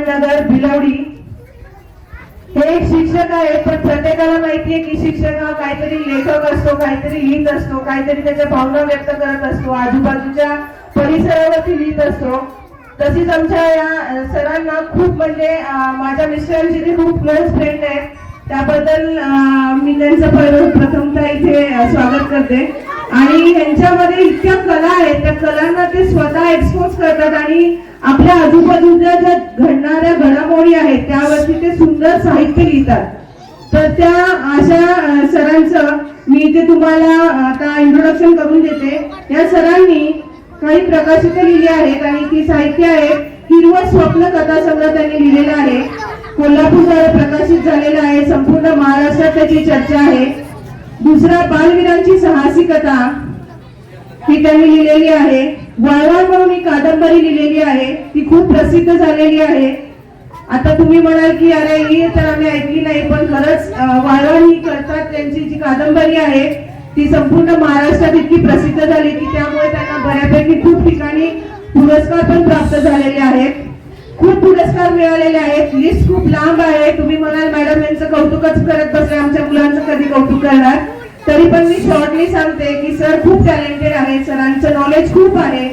नगर भिलवडी हे एक शिक्षक आहेत. पण प्रत्येकाला माहितीये की शिक्षक हा काहीतरी लेखक असतो, काहीतरी लिहित असतो, काहीतरी त्याच्या भावना व्यक्त करत असतो, आजूबाजूच्या परिसरावरती लिहित असतो. तशीच आमच्या या सरांना खूप म्हणजे माझ्या मिस्टरांची ते खूप क्लोज फ्रेंड आहेत. त्याबद्दल मी त्यांचं प्रथमतः इथे स्वागत करते. आणि यांच्यामध्ये इतक्या कला आहेत, त्या कलांना ते स्वतः एक्सपोज करतात आणि आपल्या आजूबाजूच्या ज्या घडणाऱ्या घडामोडी आहेत त्यावरती ते सुंदर साहित्य लिहितात. तर त्या अशा सरांचं मी इथे तुम्हाला आता इंट्रोडक्शन करून देते. या सरांनी काही प्रकाशित लिहिली आहेत आणि ती साहित्य आहे हिरवं स्वप्न कथा संग्रह त्यांनी लिहिलेला आहे. कोल्हापूरद्वारे प्रकाशित झालेला आहे. संपूर्ण महाराष्ट्रात त्याची चर्चा आहे. दुसरा बालवीरांची साहसी कथा ही त्यांनी लिहिलेली आहे. वळवळ म्हणून ही कादंबरी लिहिलेली आहे, ती खूप प्रसिद्ध झालेली आहे. आता तुम्ही म्हणाल की अरे ही तर आम्ही ऐकली नाही, पण खरंच वळवळ ही करतात त्यांची जी कादंबरी आहे ती संपूर्ण महाराष्ट्रात इतकी प्रसिद्ध झाली की त्यामुळे त्यांना बऱ्यापैकी खूप ठिकाणी पुरस्कार पण प्राप्त झालेले आहेत. खूप पुरस्कार मिळालेले आहेत. लिस्ट खूप लांब आहे. तुम्ही म्हणाल मॅडम यांचं कौतुकच करत बसले, आमच्या मुलांचं कधी कौतुक करणार. तरी पण मी शॉर्टली सांगते की सर खूप टॅलेंटेड आहे, सरांचं नॉलेज खूप आहे.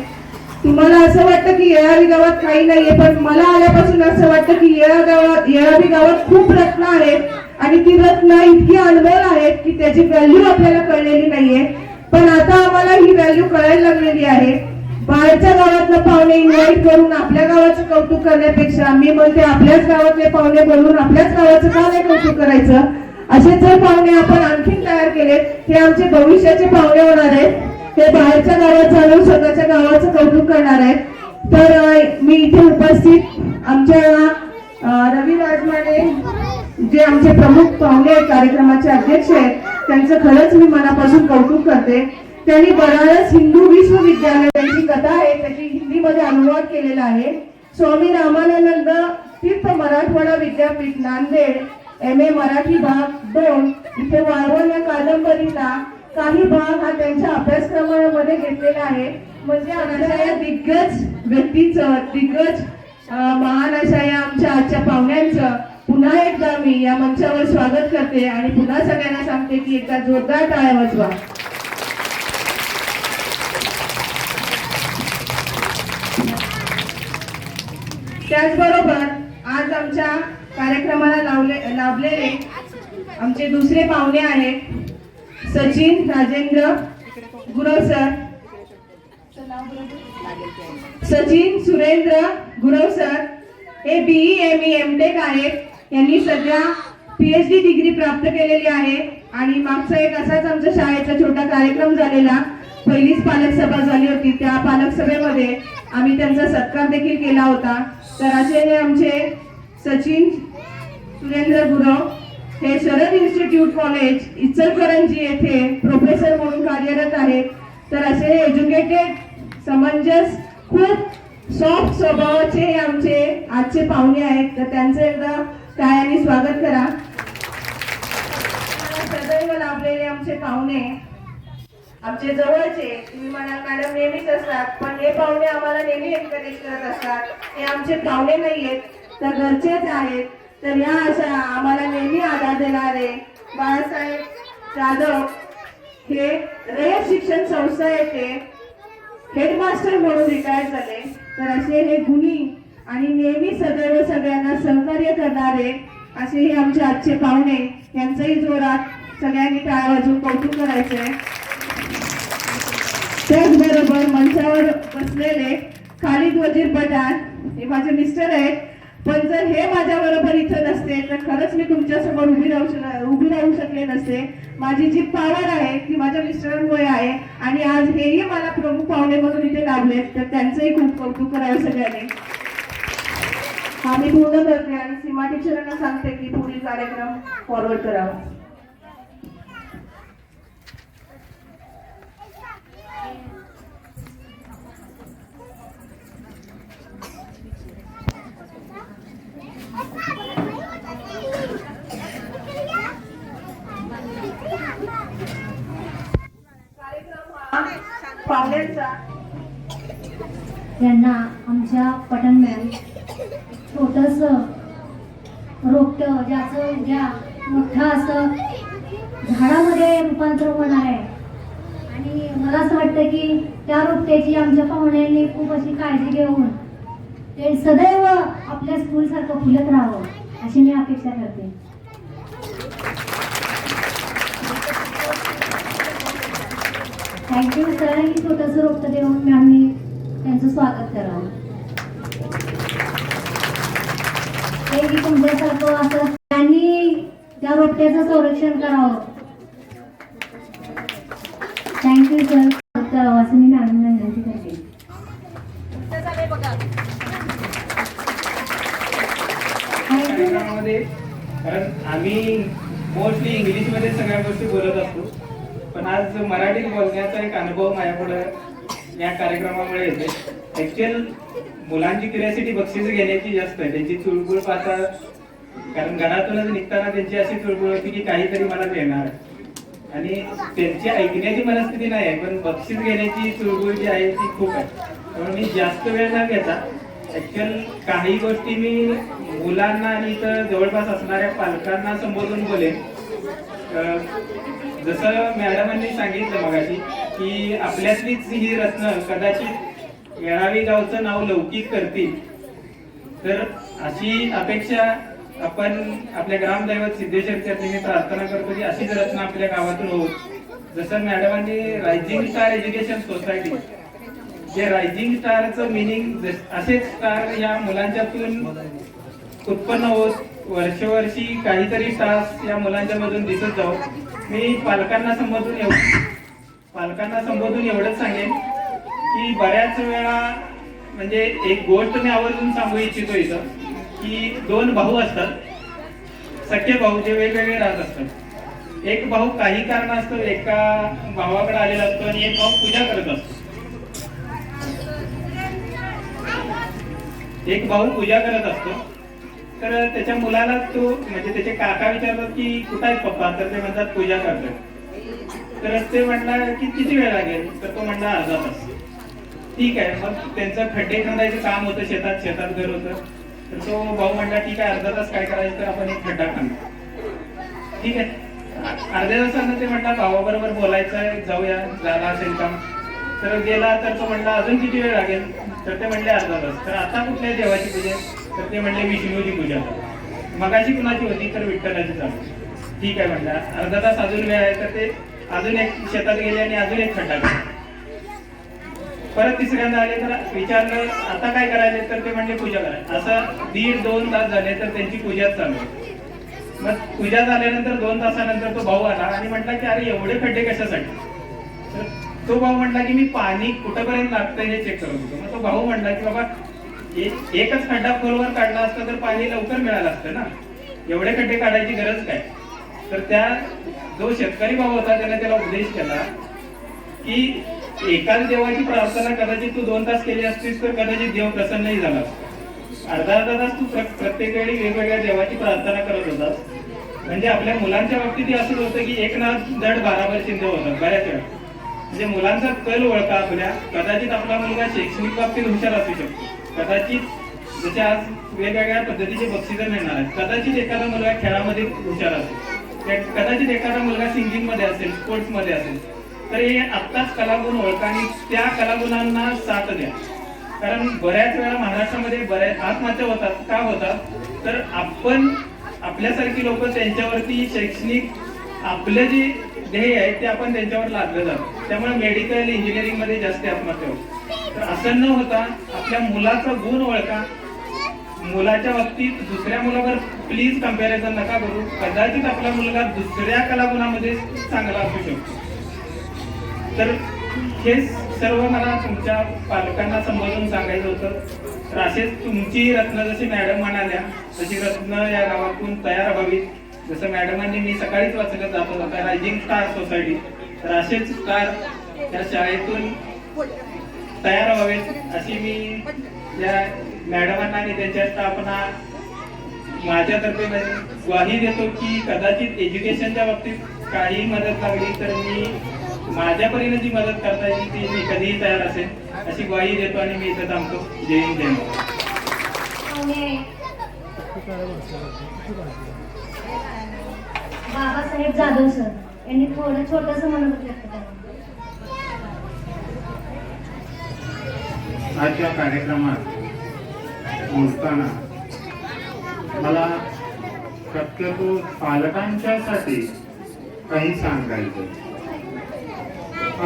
तुम्हाला असं वाटतं की येळावी गावात काही नाहीये, पण मला आल्यापासून असं वाटतं की येळावी गावात खूप रत्न आहेत आणि ती रत्न इतकी अनमोल आहेत की त्याची व्हॅल्यू आपल्याला कळलेली नाहीये. पण आता आम्हाला ही व्हॅल्यू कळायला लागलेली आहे. बाहेरच्या गावातलं पाहुणे इन्व्हाइट करून आपल्या गावाचं कौतुक करण्यापेक्षा मी म्हणते आपल्याच गावातले पाहुणे बोलून आपल्याच गावाचं का नाही कौतुक करायचं. असे जर पाहुणे आपण आणखीन तयार केले ते आमचे भविष्याचे पाहुणे होणार आहेत. ते बाहेरच्या गावात जाऊन स्वतःच्या गावाचं कौतुक करणार आहेत. तर मी इथे उपस्थित आमच्या रवी राजमाने जे आमचे प्रमुख पाहुणे आहेत, कार्यक्रमाचे अध्यक्ष आहेत, त्यांचं खरंच मी मनापासून कौतुक करते. त्यांनी बनारस हिंदू विश्वविद्यालय त्यांची कथा आहे त्याची हिंदीमध्ये अनुवाद केलेला आहे. स्वामी रामानंद तीर्थ मराठवाडा विद्यापीठ नांदेड MA मराठी भाग 2 इथे वळवळ या कादंबरीचा काही भाग हा त्यांच्या अभ्यासक्रमामध्ये घेतलेला आहे. म्हणजे अशा या दिग्गज व्यक्तीचं, दिग्गज महान अशा या आमच्या आजच्या पाहुण्यांचं पुन्हा एकदा मी या मंचावर स्वागत करते आणि पुन्हा सगळ्यांना सांगते की एकदा जोरदार टाळ्या वाजवा. त्याचबरोबर आज आमच्या कार्यक्रमाला लाभलेले आमचे दुसरे पाहुणे आहेत सचिन राजेंद्र गुरव सर. सचिन सुरेंद्र गुरव सर हे BE ME MTech आहेत. यांनी सध्या PhD डिग्री प्राप्त केलेली आहे आणि मागचा एक असाच आमच्या शाळेचा छोटा कार्यक्रम झालेला, पहिलीच पालक सभा झाली होती, त्या पालक सभेमध्ये आम्ही त्यांचा सत्कार देखील केला होता. तर असे हे आमचे सचिन सुरेंद्र गुरव हे शरद इन्स्टिट्यूट कॉलेज इचलकरंजी येथे प्रोफेसर म्हणून कार्यरत आहेत. तर असे एज्युकेटेड, समंजस, खूप सॉफ्ट स्वभावाचे हे आमचे आजचे पाहुणे आहेत. तर त्यांचं एकदा टाळ्यांनी स्वागत करा. सदैव लाभलेले आमचे पाहुणे, आमचे जवळचे, तुम्ही म्हणाल मॅडम नेहमीच असतात, पण हे पाहुणे आम्हाला नेहमी एन्करेज करत असतात. हे आमचे पाहुणे नाहीयेत तर घरचेच आहेत. तर या अशा आम्हाला नेहमी आधार देणारे बाळासाहेब जाधव हे रयत शिक्षण संस्था येथे हेडमास्टर म्हणून रिटायर झाले. तर असे हे गुणी आणि नेहमी सदैव सगळ्यांना सहकार्य करणारे असे हे आमचे आजचे पाहुणे, यांचंही जोरात सगळ्यांनी टाळ्या वाजवून कौतुक करायचंय. त्याचबरोबर मंचावर बसलेले खालिद वजीर पठाण हे माझे मिस्टर आहेत. पण जर हे माझ्या बरोबर इथं नसते तर खरंच मी तुमच्या समोर उभी राहू शकले नसते. माझी जी पॉवर आहे ती माझ्या मिस्टरांमुळे आहे आणि आज हेही मला प्रमुख पाहुणे म्हणून इथे लाभलेत. तर त्यांचंही खूप कौतुक करावं सगळ्यांनी. हा मी पूर्ण करते आणि सीमा टीचरांना सांगते की पुढील कार्यक्रम फॉरवर्ड करावा. त्यांना आमच्या पठण मॅम छोटस रोपटं ज्याचं उद्या मोठं असं झाडामध्ये रूपांतर होणार आहे. आणि मला असं वाटतं की त्या रोपट्याची आमच्या पाहुण्यांनी खूप अशी काळजी घेऊन ते सदैव आपल्या स्कूलसारखं फुलत राहावं अशी मी अपेक्षा करते. Thank you sir. ही छोटंसं रोपटं देऊन मॅमनी त्यांचं स्वागत करावं. ते की तुमच्यासारखं असं त्यांनी त्या रोपट्याचं संरक्षण करावं. Thank you sir. करावं असं मी मॅमना विनंती करते. कार्यक्रमामध्ये कारण आम्ही मोस्टली इंग्लिशमध्ये सगळ्या गोष्टी बोलत असतो, पण आज मराठीत बोलण्याचा एक अनुभव माझ्यापुढे या कार्यक्रमामुळे येते. ऍक्च्युअल मुलांची क्युरियोसिटी बक्षीस घेण्याची जास्त आहे. त्यांची चुळबुळ पाहता, कारण घरातूनच निघताना त्यांची अशी चुळबुळ होती की काहीतरी मला मिळणार, आणि त्यांची ऐकण्याची मनस्थिती नाही आहे, पण बक्षीस घेण्याची चुळबुळ जी आहे ती खूप आहे. त्यामुळे मी जास्त वेळ न घेता ऍक्च्युअल काही गोष्टी मी मुलांना आणि इथं जवळपास असणाऱ्या पालकांना संबोधून बोलेन. जसं मॅडमांनी सांगितलं मगाशी की आपल्यातलीच ही रत्न कदाचित येणारी गावचं नाव लौकिक करतील, तर अशी अपेक्षा आपण आपल्या ग्रामदैवत सिद्धेश्वर चरणी प्रार्थना करतो की अशीच रत्न आपल्या गावातून होत. जसं मॅडमांनी रायझिंग स्टार एज्युकेशन सोसायटी, जे रायझिंग स्टारचं मिनिंग असेच स्टार या मुलांच्यातून उत्पन्न होत वर्षोवर्षी काहीतरी स्टार्स या मुलांच्या मधून दिसत जाऊ. मी पालकांना संबोधून एवढंच सांगेन की बऱ्याच वेळा म्हणजे एक गोष्ट मी आवर्जून सांगू इच्छितो इथं की दोन भाऊ असतात, सख्खे भाऊ जे वेगवेगळे राहत असतात. एक भाऊ काही कारणास्तव एका भावाकडे आलेला असतो आणि एक भाऊ पूजा करत असतो. एक भाऊ पूजा करत असतो, तर त्याच्या मुलाला तो म्हणजे त्याचे काका विचारतात की कुठं आहेत पप्पा, तर ते म्हणतात पूजा करतात. तर ते म्हणला की किती वेळ लागेल, तर तो म्हणला अर्धा तास. ठीक आहे, मग त्यांचं खड्डे खणायचं काम होतं, शेतात घर होतं. तर तो भाऊ म्हणला ठीक आहे, अर्धा तास काय करायचं, तर आपण एक खड्डा खणू. ठीक आहे, अर्ध्या तासानं ते म्हणला भावाबरोबर बोलायचं आहे, जाऊया, झाला असेल काम. तर गेला, तर तो म्हणला अजून किती वेळ लागेल, तर ते म्हणले अर्धा तास. तर आता कुठल्या देवाची पूजा, तर ते म्हणले विष्णूची पूजा. मगाशी कुणाची होती, तर विठ्ठलाची चालू. ठीक आहे म्हणला, अर्धा तास अजून वेळ आहे. तर ते अजून एक शेतात गेले आणि अजून एक खड्डा केला. परत तिसऱ्यांदा आले, तर विचारलं आता काय करायचे, तर ते म्हणले पूजा करा. असं 1.5-2 तास झाले, तर त्यांची पूजाच चालू. मग पूजा झाल्यानंतर 2 तासानंतर तो भाऊ आला आणि म्हटला की अरे एवढे खड्डे कशासाठी. तर तो भाऊ म्हटला की मी पाणी कुठपर्यंत लागतंय हे चेक करत होतो. मग तो भाऊ म्हटला की बाबा एकच खड्डा खोलवर काढला असता तर पाणी लवकर मिळालं असतं ना, एवढे खड्डे काढायची गरज काय. तर त्या जो शेतकरी भाऊ होता त्याला उपदेश केला की एकाच देवाची प्रार्थना कदाचित तू 2 तास केली असतीस तर कदाचित देव प्रसन्नही झाला. अर्धा तास तू प्रत्येक वेळी वेगवेगळ्या देवाची प्रार्थना करत होतास. म्हणजे आपल्या मुलांच्या बाबतीत असं होतं की एक ना धड 12 चिंता होतात बऱ्याच वेळा. म्हणजे मुलांचा कल ओळखा आपल्या. कदाचित आपला मुलगा शैक्षणिक बाबतीत हुशार असू शकतो, कदाचित जसे आज वेगवेगळ्या पद्धतीचे बक्षीस मिळणार आहेत, कदाचित एखादा मुलगा खेळामध्ये हुशार असेल, कदाचित एखादा मुलगा सिंगिंग मध्ये असेल, स्पोर्ट्स मध्ये असेल. तर हे आत्ताच कलागुण ओळखा आणि त्या कलागुणांना साथ द्या. कारण बऱ्याच वेळा महाराष्ट्रामध्ये बऱ्याच आत्महत्या होतात. का होतात, तर आपण आपल्यासारखी लोक त्यांच्यावरती शैक्षणिक आपलं जे ध्येय आहे ते आपण त्यांच्यावर लादलं जातं. त्यामुळे मेडिकल इंजिनिअरिंग मध्ये जास्त आत्महत्या होतात. तर असं न होता आपल्या मुलाचा गुण ओळखा. मुलाच्या बाबतीत दुसऱ्या मुलावर प्लीज कंपॅरिझन नका करू. कदाचित आपला मुलगा दुसऱ्या कलागुणामध्ये चांगला असू शकतो. तर हे सर्व मला तुमच्या पालकांना संबोधून सांगायचं होतं. तर असेच तुमची रत्न जशी मॅडम म्हणाल्या तशी रत्न या गावातून तयार व्हावी. जसं मॅडमांनी मी सकाळीच वाचलं जात होता रायझिंग स्टार सोसायटी, तर असेच स्टार त्या शाळेतून तयार व्हावेत अशी मी या मॅडमांना आणि त्यांच्या स्टाफना माझ्यातर्फे ग्वाही देतो की कदाचित एज्युकेशनच्या बाबतीत काही मदत लागली तर मी माझ्या परीने जी मदत करता येईल ती मी कधीही तयार असेल अशी ग्वाही देतो आणि मी इथं थांबतो. जय हिंद. जय महाराष्ट्र. बाबासाहेब जाधव सर यांनी थोडं छोटंसं मनोगत व्यक्त केलं. आजच्या कार्यक्रमात बोलताना मला शक्यतो पालकांच्यासाठी काही सांगायचं.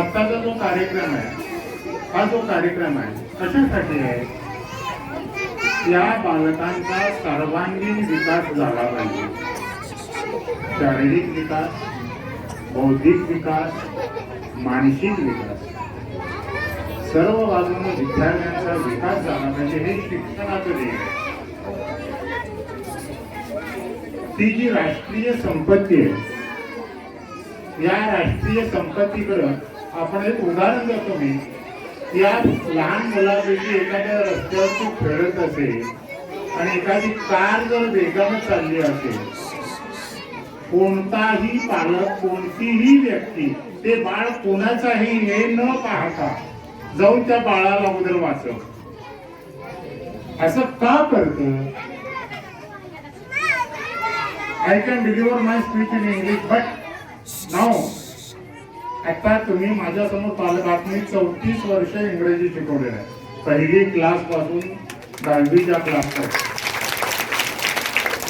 आत्ताचा जो कार्यक्रम आहे, हा जो कार्यक्रम आहे कशासाठी आहे? या बालकांचा सर्वांगीण विकास झाला पाहिजे. शारीरिक विकास, बौद्धिक विकास, मानसिक विकास, सर्व बाजूने विद्यार्थ्यांचा विकास झाला पाहिजे. हे शिक्षणाचं ध्येय आहे. ती जी राष्ट्रीय संपत्ती आहे, या राष्ट्रीय संपत्तीकडं आपण एक उदाहरण देतो. मी या लहान मुलापैकी एखाद्या रस्त्यावरती खेळत असेल आणि एखादी कार जर वेगानं चालली असेल, कोणताही पालक, कोणतीही व्यक्ती ते बाळ कोणाचाही हे न पाहता जाऊन त्या बाळाला अगोदर वाचव. असं का करतं? I can deliver my speech in English but now आता तुम्ही माझ्या समोर पालक आहात. मी 34 वर्ष इंग्रजी शिकवलेलं आहे, पहिली क्लास पासून 10वीच्या क्लासपर्यंत.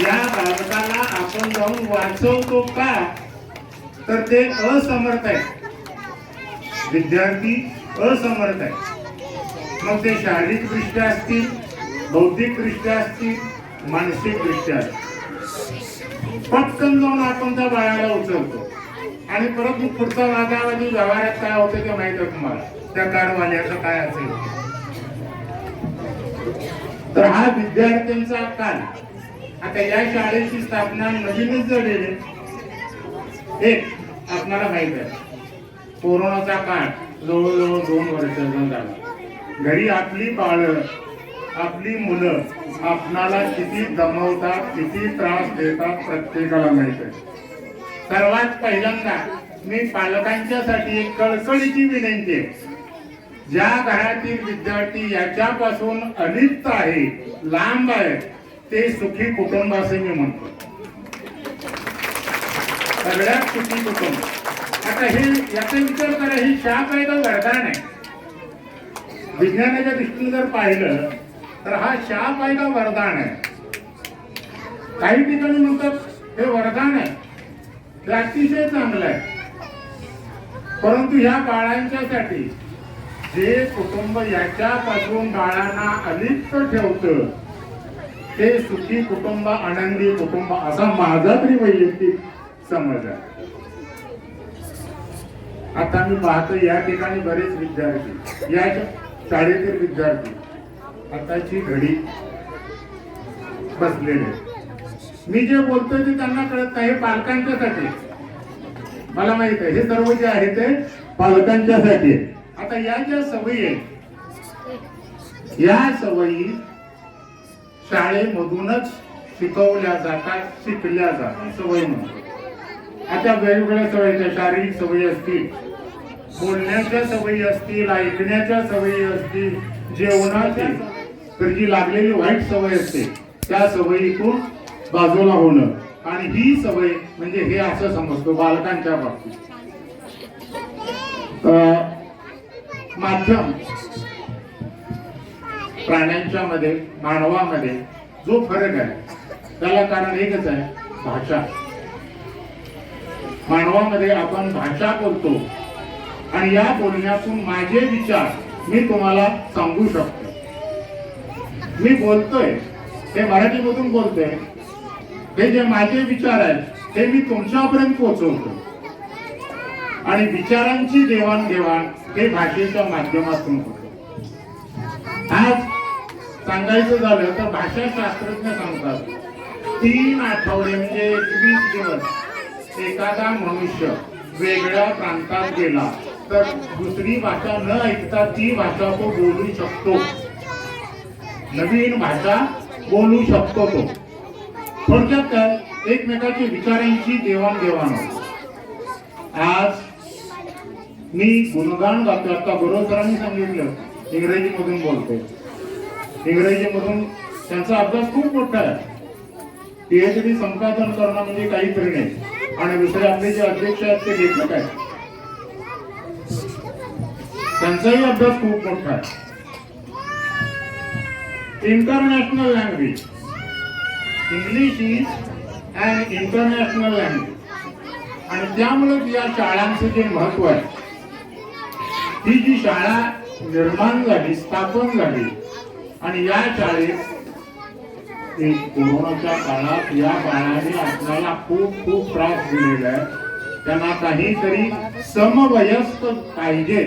या बालकाला आपण जाऊन वाचवतो का? तर ते असमर्थ आहे, विद्यार्थी असमर्थ आहे. मग ते शारीरिक दृष्ट्या असतील, बौद्धिक दृष्ट्या असतील, मानसिक दृष्ट्या असतील. पटकन जाऊन आपण त्या बाळाला उचलतो आणि परत मग पुढचा वादावादी व्यवहारात काय होतं ते माहित आहे तुम्हाला, त्या कारवाल्याचं काय असेल. तर हा विद्यार्थ्यांचा काल. आता या शाळेची स्थापना नवीनच झालेली. एक आपल्याला माहित आहे, कोरोनाचा काळ जवळजवळ 2 वर्षाचा झाला. घरी आपली बाळं, आपली मुलं आपणाला किती दमवतात, किती त्रास देतात प्रत्येकाला माहित आहे. सर्वात पहिल्यांदा मी पालकांच्यासाठी एक कळकळीची विनंती आहे. ज्या घरातील विद्यार्थी याच्यापासून अलिप्त आहे, लांब आहे, ते सुखी कुटुंब असे मी म्हणतो. सगळ्यात सुखी कुटुंब. आता हे याचा विचार करा, ही शाप आहे का वरदान आहे? विज्ञानाच्या दृष्टीने जर पाहिलं तर हा शाप आहे का वरदान आहे? काही ठिकाणी म्हणतात हे वरदान आहे, हे अतिशय चांगलं आहे. परंतु ह्या बाळांच्यासाठी जे कुटुंब याच्यापासून बाळांना अलिप्त ठेवतं ते सुखी कुटुंब, आनंदी कुटुंब असा माझा तरी वैयक्तिक समज आहे. आता मी पाहतो या ठिकाणी बरेच विद्यार्थी, या शाळेतील विद्यार्थी आताची घडी बसलेले. मी जे बोलतोय ते त्यांना कळत नाही, पालकांच्यासाठी. मला माहित आहे हे सर्व जे आहे ते पालकांच्यासाठी. आता या ज्या सवयी आहेत, या सवयी शाळेमधूनच शिकवल्या जातात, शिकल्या जातात, सवयी म्हणतो. आता वेगवेगळ्या सवयी, शारीरिक सवयी असतील, बोलण्याच्या सवयी असतील, ऐकण्याच्या सवयी असतील, जेवणाची तर जी लागलेली वाईट सवय असते त्या सवयीतून बाजूला होणं. आणि ही सवय म्हणजे हे असं समजतो बालकांच्या बाबतीत. माध्यम प्राण्यांच्या मध्ये, मानवामध्ये जो फरक आहे त्याला कारण एकच आहे, भाषा. मानवामध्ये आपण भाषा बोलतो आणि या बोलण्यातून माझे विचार मी तुम्हाला सांगू शकतो. मी बोलतोय हे मराठीमधून बोलतोय, हे जे माझे विचार आहेत ते मी तुमच्यापर्यंत पोहोचवतो. आणि विचारांची देवाणघेवाण हे भाषेच्या माध्यमातून होते. आज सांगायचं झालं तर भाषाशास्त्रज्ञ सांगतात 3 आठवडे म्हणजे 21 दिवस एखादा मनुष्य वेगळ्या प्रांतात गेला तर दुसरी भाषा न ऐकता ती भाषा तो बोलू शकतो, नवीन भाषा बोलू शकतो तो. थोडक्यात काय, एकमेकांच्या विचारांची देवाणघेवाण होते. आज मी गुणगान गातो. आता बरोबरांनी सांगितलं इंग्रजीमधून बोलतोय, इंग्रजीमधून त्यांचा अभ्यास खूप मोठा आहे. PhD संपादन करणं म्हणजे काहीतरी नाही. आणि दुसरे आपले जे अध्यक्ष आहेत ते लेखक आहेत, त्यांचाही अभ्यास खूप मोठा आहे. International language, English is and international language. आणि त्यामुळे या शाळांचं जे महत्व आहे, ही जी शाळा निर्माण झाली, स्थापन झाली, आणि या शाळेत कोरोनाच्या काळात या बाळाने आपल्याला खूप खूप त्रास दिलेला आहे. त्यांना काहीतरी समवयस्क पाहिजे,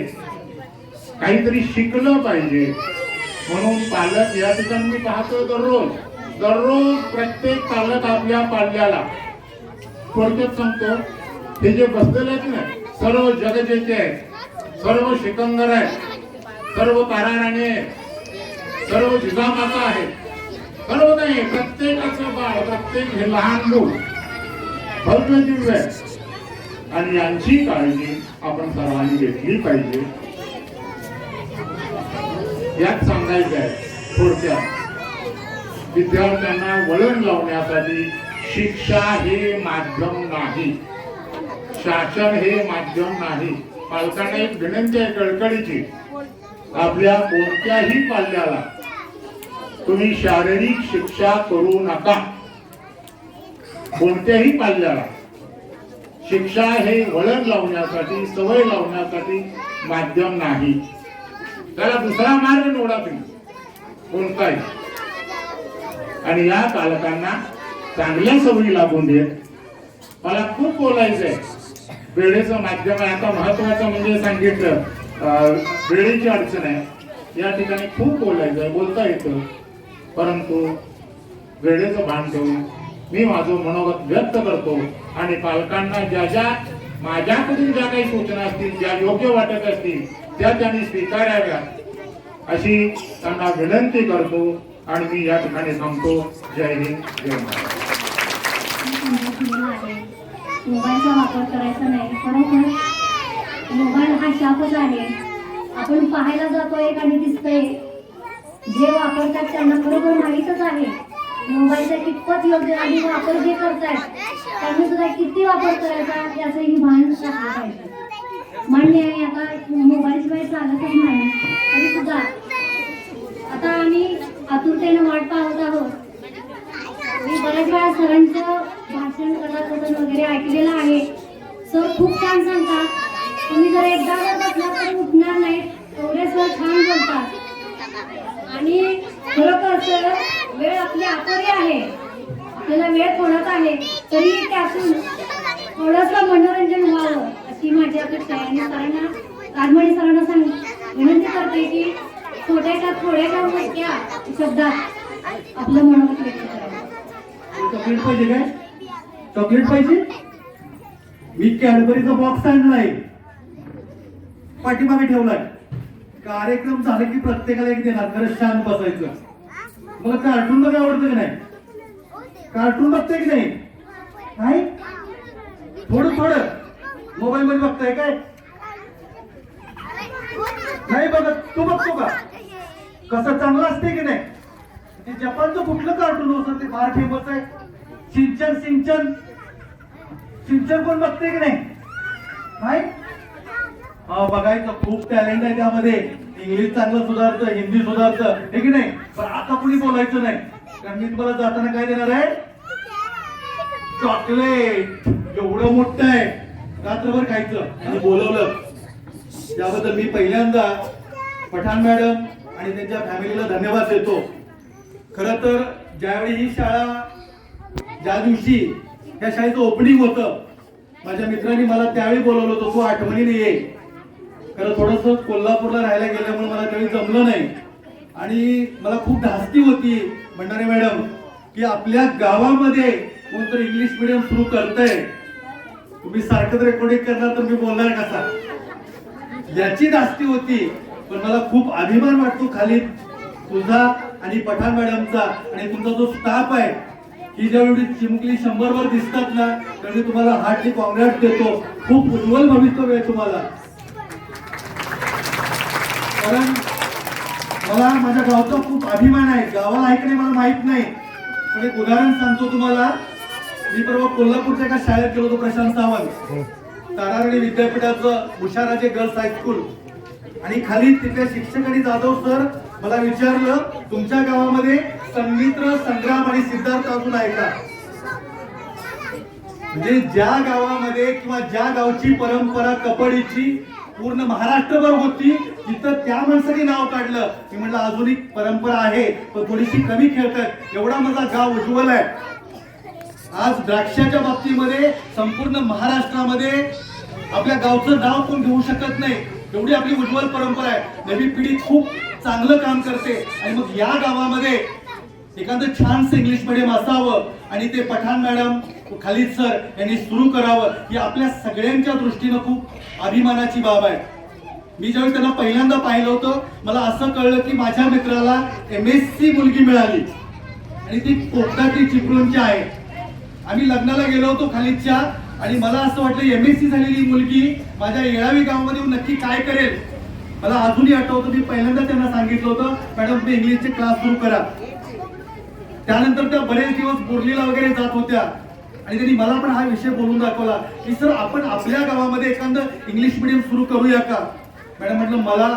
काहीतरी शिकलं पाहिजे. म्हणून पालक या ठिकाणी मी पाहतो दररोज प्रत्येक पालक आपल्या पाल्याला थोडक्यात सांगतो, हे जे बसलेले आहेत ना, सर्व जगजेचे आहेत, सर्व शिकंदर आहेत, सर्व ताराराणी आहेत, सर्व जिजामाता आहेत, सर्व नाही, प्रत्येकाचं बाळ, प्रत्येक हे लहान मूल भव्य दिव्य आहे. आणि यांची काळजी आपण सर्वांनी घेतली पाहिजे. यात सांगायचं आहे थोडक्यात, विद्यार्थ्यांना वळण लावण्यासाठी शिक्षा हे माध्यम नाही, शासन हे माध्यम नाही. पालकांना एक विनंती आहे कळकळीची, आपल्या कोणत्याही पाल्याला तुम्ही शारीरिक शिक्षा करू नका. कोणत्याही पाल्याला शिक्षा हे वळण लावण्यासाठी, सवय लावण्यासाठी माध्यम नाही. त्याला दुसरा मार्ग निवडा तुम्ही कोणताही. आणि या पालकांना चांगल्या सवयी लागून देत. मला खूप बोलायचंय, वेळेचं माध्यम आहे. आता महत्वाचं म्हणजे सांगितलं, वेळेची अडचण आहे. या ठिकाणी खूप बोलायचंय, बोलता येतं, परंतु वेळेचं भान ठेवून मी माझं मनोगत व्यक्त करतो. आणि पालकांना ज्या माझ्याकडून ज्या काही सूचना असतील, ज्या योग्य वाटत असतील, त्या त्यांनी स्वीकाराव्या अशी त्यांना विनंती करतो. आणि मी या ठिकाणी थांबतो. जय हिंद, जय महाराष्ट्र. मोबाईलचा वापर करायचा नाही. खरोखर मोबाईल हा शापच आहे. आपण पाहायला जातोय आणि दिसतंय, जे वापरतात त्यांना खरोखर माहीतच आहे मोबाईलचा कितपत योग्य आणि वापर जे करतायत त्यांनी सुद्धा किती वापर करायचा याचंही भान असलं पाहिजे. मान्य आहे, आता मोबाईलशिवाय चालतच नाही. तरी सुद्धा आता आम्ही आतुरतेनं वाट पाहत आहोत. मी बऱ्याच वेळा सरांचं भाषण, कथाकथन वगैरे ऐकलेलं आहे. सर खूप छान सांगतात. तुम्ही जर एकदा जर बसला तर उठणार नाही, एवढे सर छान बोलतात. आणि खरोखर सर, वेळ आपली अपुरी आहे, आपल्याला वेळ थोडाच आहे, तरी त्यातून थोडंसं मनोरंजन व्हावं अशी माझी अपेक्षा आहे. आणि सरांना, राजमणी सरांना विनंती करते की थोड्या मोठ्या शब्दात आपलं मनोगत व्यक्त करावं. चॉकलेट पाहिजे काय? चॉकलेट पाहिजे? मी कॅडबरीचा बॉक्स आणलाय, पाठीमागे ठेवलाय. कार्यक्रम झाला की प्रत्येकाला एक देणार. खरं शांत बसायचं. मला कार्टून बघा आवडतं की नाही? कार्टून बघताय की नाही? नाही, थोडं मोबाईल मध्ये बघताय काय? नाही बघत. तू बघतो का? कसं चांगलं असते की नाही? ते जपानचं कुठलं कार्टून होतं ते फार फेमस आहे? सिंचन पण बघते की नाही? हा, बघायचं. खूप टॅलेंट आहे त्यामध्ये. इंग्लिश चांगलं सुधारतं, हिंदी सुधारतं, हे की नाही? पण आता कुणी बोलायचं नाही, कारण मी तुम्हाला जाताना काय देणार आहे? चॉकलेट. एवढं मोठं आहे, रात्रभर खायचं. आणि बोलवलं त्याबद्दल मी पहिल्यांदा पठाण मॅडम आणि त्यांच्या फॅमिलीला धन्यवाद देतो. खरं तर ज्यावेळी ही शाळा, ज्या दिवशी या शाळेचं ओपनिंग होतं, माझ्या मित्रांनी मला त्यावेळी बोलवलं होतं, तू आठवणीने ये. खरं थोडंसं कोल्हापूरला राहायला गेल्यामुळे मला त्यावेळी जमलं नाही. आणि मला खूप धास्ती होती भंडारे मॅडम की आपल्या गावामध्ये कोणतरी इंग्लिश मिडियम सुरू करतंय, तुम्ही सारखं रेकॉर्डिंग करणार तर मी बोलणार कसा, याची धास्ती होती. पण मला खूप अभिमान वाटतो खाली तुझा आणि पठाण मॅडमचा आणि तुमचा जो स्टाफ आहे. ही जेवढी चिमुकली 100 वर दिसतात ना, तर मी तुम्हाला हार्टली कॉंग्रॅट देतो. खूप उज्ज्वल भवितव्य आहे तुम्हाला. कारण मला माझ्या गावचा खूप अभिमान आहे. गावाला आहे की नाही मला माहित नाही, पण एक उदाहरण सांगतो तुम्हाला. मी परवा कोल्हापूरच्या एका शाळेत गेलो होतो, प्रशांत सावंत तारागडी विद्यापीठाचं हुशाराजे गर्ल्स हायस्कूल. आणि खाली तिथे शिक्षक आणि जाधव सर मला विचारलं, तुमच्या गावामध्ये संमित्र, संग्राम आणि सिद्धार्थ अजून आहे का? म्हणजे ज्या गावामध्ये किंवा ज्या गावची परंपरा कबड्डीची पूर्ण महाराष्ट्रभर होती, तिथं त्या माणसाने नाव काढलं. मी म्हटलं अजून एक परंपरा आहे पण थोडीशी कमी खेळतात, एवढा माझा गाव उज्ज्वल आहे. आज द्राक्षाच्या बाबतीमध्ये संपूर्ण महाराष्ट्रामध्ये आपल्या गावचं नाव कोण घेऊ शकत नाही, एवढी आपली उज्ज्वल परंपरा आहे. नवी पिढी खूप चांगलं काम करते. आणि मग या गावामध्ये एखादं छानसं इंग्लिश मीडियम असावं आणि ते पठाण मॅडम, खालिद सर यांनी सुरू करावं, ही आपल्या सगळ्यांच्या दृष्टीनं खूप अभिमानाची बाब आहे. मी ज्यावेळी त्यांना पहिल्यांदा पाहिलं होतं, मला असं कळलं की माझ्या मित्राला MSc मुलगी मिळाली आणि ती कोकणातली चिपळूणची आहे. आम्ही लग्नाला गेलो होतो खालिदच्या आणि मला असं वाटलं MSc झालेली मुलगी माझ्या येळावी गावामध्ये नक्की काय करेल. मला अजूनही आठवतं, मी पहिल्यांदा त्यांना सांगितलं होतं, मॅडम तुम्ही इंग्लिशचे क्लास सुरू करा. त्यानंतर त्या बरेच दिवस बोर्लीला वगैरे जात होत्या आणि त्यांनी मला पण हा विषय बोलून दाखवला की सर आपण आपल्या गावामध्ये एखादं इंग्लिश मिडियम सुरू करूया का? मॅडम म्हटलं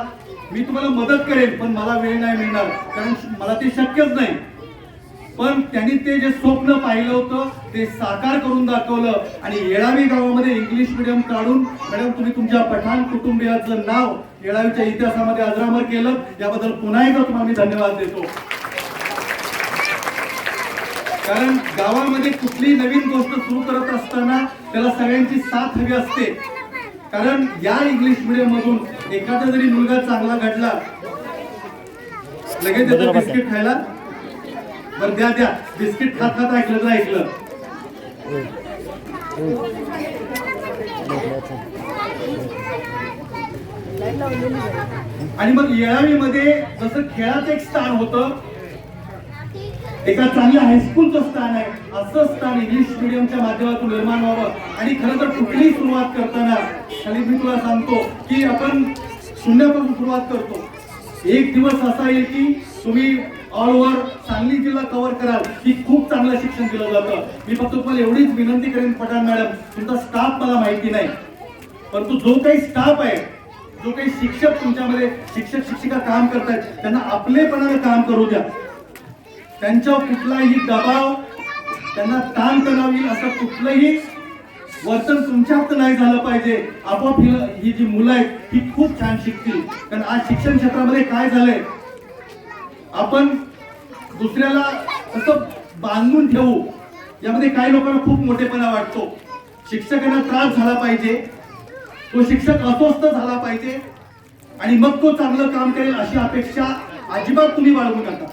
मी तुम्हाला मदत करेन पण मला वेळ नाही मिळणार, कारण मला ते शक्यच नाही. पण त्यांनी ते जे स्वप्न पाहिलं होतं ते साकार करून दाखवलं आणि येळावी गावामध्ये इंग्लिश मिडियम काढून मॅडम तुम्ही तुमच्या पठाण कुटुंबियाचं नाव येळावीच्या इतिहासामध्ये अजरामर केलं. याबद्दल पुन्हा एकदा तुम्हाला मी धन्यवाद देतो. कारण गावामध्ये कुठली नवीन गोष्ट सुरू करत असताना त्याला सगळ्यांची साथ हवी असते. कारण या इंग्लिश मीडियम मधून एखादा जरी मुलगा चांगला घडला, लगेच त्याचं बिस्किट खायला, बरं द्या बिस्किट खात खात ऐकलं तर ऐकलं. आणि मग येळावीमध्ये जसं खेळाचं एक स्थान होतं, एका चांगल्या हायस्कूलचं स्थान आहे, असं स्थान इंग्लिश मिडियमच्या माध्यमातून निर्माण व्हावं. आणि खरं तर कुठलीही सुरुवात करताना खाली मी तुला सांगतो की आपण शून्यापासून सुरुवात करतो. एक दिवस असा येईल की तुम्ही ऑल ओव्हर सांगली जिल्हा कव्हर कराल, की खूप चांगलं शिक्षण दिलं जातं. मी फक्त तुम्हाला एवढीच विनंती करेन पठाण मॅडम, तुमचा स्टाफ मला माहिती नाही, परंतु जो काही स्टाफ आहे, जो काही शिक्षक तुमच्यामध्ये शिक्षक शिक्षिका काम करतायत, त्यांना आपलेपणानं काम करू द्या. त्यांच्यावर कुठलाही दबाव, त्यांना ताण तणाव येईल असं कुठलंही वर्तन तुमच्या हात नाही झालं पाहिजे. आपोआप ही जी मुलं आहेत ही खूप छान शिकतील. कारण आज शिक्षण क्षेत्रामध्ये काय झालंय, आपण दुसऱ्याला असं बांधून ठेवू, यामध्ये काही लोकांना खूप मोठेपणा वाटतो. शिक्षकांना त्रास झाला पाहिजे, तो शिक्षक अस्वस्थ झाला पाहिजे आणि मग तो चांगलं काम करेल अशी अपेक्षा अजिबात तुम्ही बाळगू नका.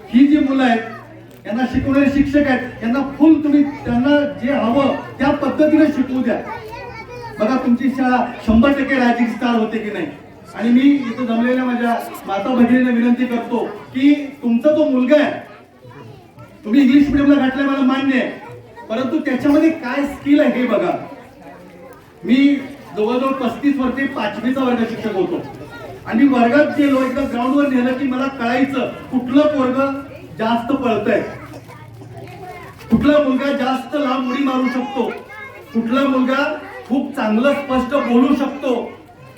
ही जी मुलं आहेत यांना शिकवणारे शिक्षक आहेत, यांना फुल तुम्ही त्यांना जे हवं त्या पद्धतीने शिकवू द्या. बघा तुमची शाळा 100% रायझिंग स्टार होते की नाही. आणि मी इथं जमलेल्या माझ्या माता भगिनींना विनंती करतो की तुमचा जो मुलगा आहे, तुम्ही इंग्लिश मिडियमला घातलाय मला मान्य आहे, परंतु त्याच्यामध्ये काय स्किल आहे हे बघा. मी जवळजवळ 35 वर्षे 5वीचा वर्ग शिक्षक होतो आणि वर्गात गेलो, एकदा ग्राउंडवर नेलं की मला कळायचं कुठलं पोरग जास्त पळतंय, कुठला मुलगा जास्त लांब उडी मारू शकतो, कुठला मुलगा खूप चांगलं स्पष्ट बोलू शकतो,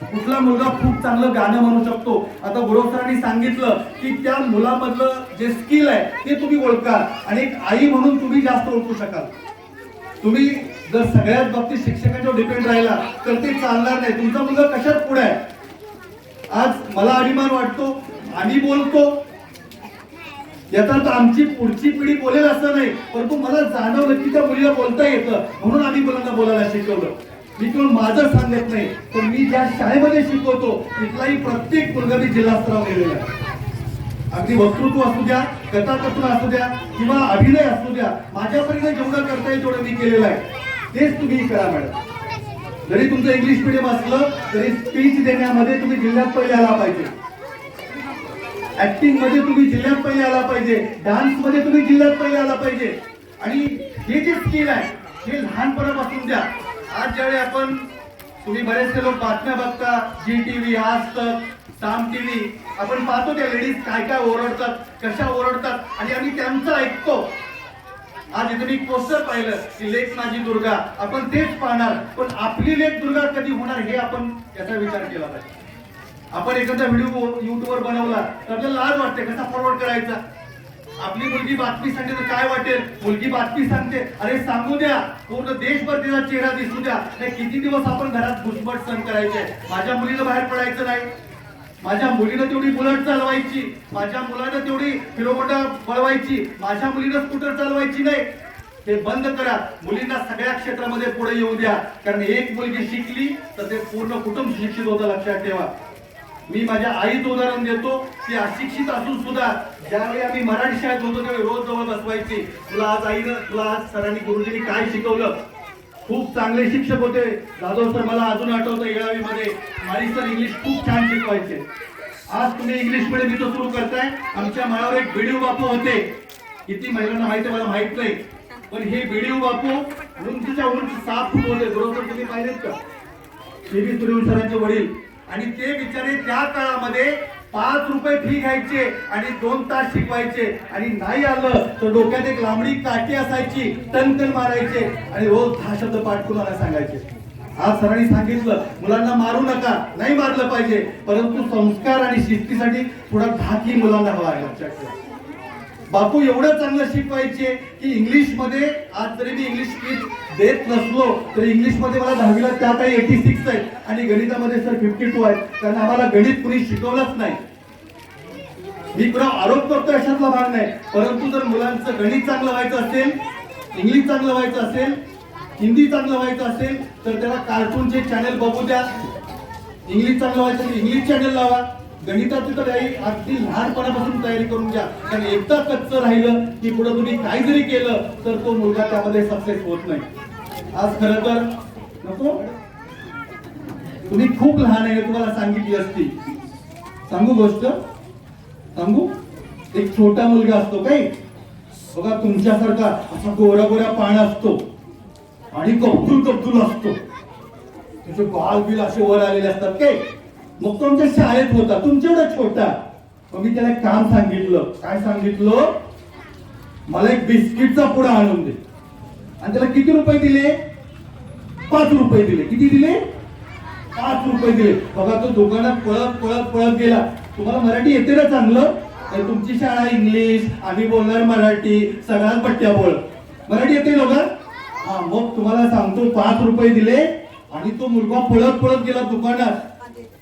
कुठला मुलगा खूप चांगलं गाणं म्हणू शकतो. आता गुरव सरांनी सांगितलं की त्या मुलामधलं जे स्किल आहे ते तुम्ही ओळखा आणि एक आई म्हणून तुम्ही जास्त ओळखू शकाल. तुम्ही जर सगळ्याच बाबतीत शिक्षकांच्यावर डिपेंड राहिला तर ते चालणार नाही. तुमचा मुलगा कशात पुढे आहे. आज मला अभिमान वाटतो, आम्ही बोलतो, याचा अर्थ आमची पुढची पिढी बोलेल असं नाही, परंतु मला जाणवलं की त्या मुलीला बोलता येतं म्हणून आम्ही मुलांना बोलायला शिकवलं. मी केवळ माझं सांगत नाही, पण मी ज्या शाळेमध्ये शिकवतो तिथलाही प्रत्येक मुलगा मी जिल्हास्तरावर गेलेला आहे. अगदी वक्तृत्व असू द्या, कथाकथन असू द्या किंवा अभिनय असू द्या, माझ्यापर्यंत जेवढं करता येईल तेवढं मी केलेलं आहे. तेच तुम्ही करा मॅडम. जरी तुमचं इंग्लिश मिडियम असलं तरी स्पीच देण्यामध्ये तुम्ही जिल्ह्यात पहिले आला पाहिजे, ऍक्टिंग मध्ये तुम्ही जिल्ह्यात पहिले आला पाहिजे, डान्स मध्ये तुम्ही जिल्ह्यात पहिले आला पाहिजे. आणि हे जे स्किल आहे हे लहानपणापासून द्या. आज ज्यावेळी आपण तुम्ही बरेचसे लोक बातम्या बघता, जी TV, आज तक, साम TV, आपण पाहतो त्या लेडीज काय काय ओरडतात, कशा ओरडतात आणि आम्ही त्यांचं ऐकतो. आज इथे मी पोस्टर पाहिलं की लेक माझी दुर्गा, आपण तेच पाहणार, पण आपली लेक दुर्गा कधी होणार हे आपण याचा विचार केला पाहिजे. आपण एखादा व्हिडिओ युट्यूबवर बनवला तर आपल्याला लाज वाटते, कसा फॉरवर्ड करायचा. आपली मुलगी बातमी सांगते तर काय वाटेल, मुलगी बातमी सांगते, अरे सांगू द्या, पूर्ण देशभर तिचा चेहरा दिसू द्या. नाही किती दिवस आपण घरात घुसमट सहन करायचे. माझ्या मुलीला बाहेर पडायचं नाही, माझ्या मुलीनं तेवढी बुलेट चालवायची, माझ्या मुलानं तेवढी किलोमीटर पळवायची, माझ्या मुलीनं स्कूटर चालवायची नाही. ते बंद करा. मुलींना सगळ्या क्षेत्रामध्ये पुढे येऊ द्या, कारण एक मुलगी शिकली तर ते पूर्ण कुटुंब शिक्षित होतं, लक्षात ठेवा. मी माझ्या आईचं उदाहरण देतो. ती अशिक्षित असून सुद्धा ज्यावेळी आम्ही मराठी शाळेत होतो त्यावेळी रोज जवळ बसवायची. तुला आज सरांनी गुरुजींनी काय शिकवलं. खूप चांगले शिक्षक होते जाधव सर, मला अजून आठवतं येळावीमध्ये माळी सर इंग्लिश खूप छान शिकवायचे. आज तुम्ही इंग्लिश मीडियम इथं सुरू करताय. आमच्या मळावर एक बीडीओ बापू होते, किती महिलांना माहिती मला माहित नाही, पण हे बीडीओ बापू उंचीच्या उंच 7 फूट होते. बरोबर तुम्ही पाहिलेत का, श्री सूर्यवंशी वडील. आणि ते बिचारे त्या काळामध्ये 5 रुपये फी घ्यायचे आणि 2 तास शिकवायचे. आणि नाही आलं तर डोक्यात एक लांबडी काठी असायची, टन मारायचे आणि रोज 10 शब्द पाठ करून सांगायचे. आज सरांनी सांगितलं मुलांना मारू नका, नाही मारलं पाहिजे, परंतु संस्कार आणि शिस्तीसाठी थोडा धाक मुलांना हवा आहे, लक्षात ठेवा. बापू एवढं चांगलं शिकवायचे की इंग्लिश मध्ये, आज जरी मी इंग्लिश स्पीच देत नसलो तरी इंग्लिश मध्ये मला 10वीला त्या काही 86 आहेत आणि गणितामध्ये सर 52 आहेत, कारण आम्हाला गणित कुणी शिकवलंच नाही. मी कुणा आरोप करतो अशातला भाग नाही, परंतु जर मुलांचं गणित चांगलं व्हायचं असेल, इंग्लिश चांगलं व्हायचं असेल, हिंदी चांगलं व्हायचं असेल तर त्याला कार्टूनचे चॅनल बघू द्या. इंग्लिश चांगलं व्हायचं असेल इंग्लिश चॅनल लावा. गणिताची तर अगदी लहानपणापासून तयारी करून घ्या, कारण एकदा कच्चं राहिलं की पुढे तुम्ही काही जरी केलं तर तो मुलगा त्यामध्ये सक्सेस होत नाही. आज खरं तर नको, तुम्ही खूप लहान आहे, तुम्हाला सांगितली असती. सांगू गोष्ट, सांगू. एक छोटा मुलगा असतो काय बघा, तुमच्यासारखा असा गोरा गोरा पान असतो आणि कब्दूल असतो, त्याचे बाल बिल असे वर आलेले असतात काय. मग तो आमच्या शाळेत होता, तुमच्या एवढा छोटा. मग मी त्याला काम सांगितलं. काय सांगितलं, मला एक बिस्किटचा पुडा आणून दे. आणि त्याला किती रुपये दिले, 5 रुपये दिले. किती दिले, 5 रुपये दिले. बघा तो दुकानात पळत गेला. तुम्हाला मराठी येते ना चांगलं, तर तुमची शाळा इंग्लिश, आम्ही बोलणार मराठी, सगळ्यात पट्ट्या बोल. मराठी येते लोकांना. हा, मग तुम्हाला सांगतो 5 रुपये दिले आणि तो मुलगा पळत गेला दुकानात.